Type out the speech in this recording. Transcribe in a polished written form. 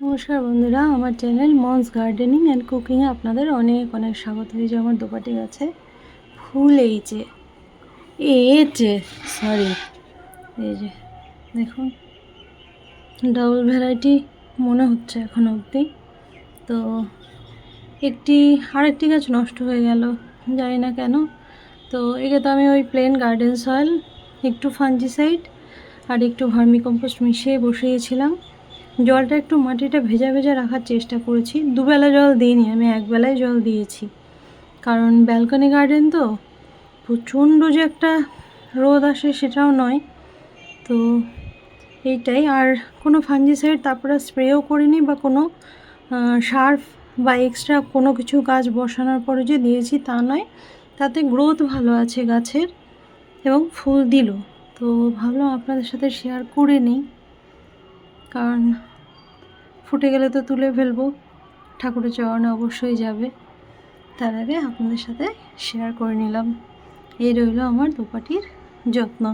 নমস্কার বন্ধুরা, আমার চ্যানেল মনস গার্ডেনিং অ্যান্ড কুকিংয়ে আপনাদের অনেক অনেক স্বাগত। এই যে আমার দোপাটি গাছে ফুল এইছে সরি এই যে দেখুন, ডাবল ভ্যারাইটি মনে হচ্ছে এখন অবধি। তো আরেকটি গাছ নষ্ট হয়ে গেল, জানি না কেন। তো একে তো আমি ওই প্লেন গার্ডেন সয়েল, একটু ফাঞ্জিসাইড আর একটু ভার্মিকম্পোস্ট মিশিয়ে বসিয়েছিলাম। জলটা একটু মাটিটা ভেজা ভেজা রাখার চেষ্টা করেছি। দুবেলা জল দিইনি, আমি একবেলায় জল দিয়েছি, কারণ ব্যালকনি গার্ডেন তো প্রচণ্ড যে একটা রোদ আসে সেটাও নয়। তো এইটাই, আর কোনো ফাঞ্জিসাইড তারপরে স্প্রেও করিনি বা কোনো সার্ফ বা এক্সট্রা কোনো কিছু গাছ বসানোর পরে যে দিয়েছি তা নয়। তাতে গ্রোথ ভালো আছে গাছের এবং ফুল দিল। তো ভাবলাম আপনাদের সাথে শেয়ার করে নিই, কারণ ফুটে গেলে তো তুলে ফেলবো, ঠাকুরের চরণে অবশ্যই যাবে। তার আগে আপনাদের সাথে শেয়ার করে নিলাম। এই রইল আমার দোপাটির যত্ন।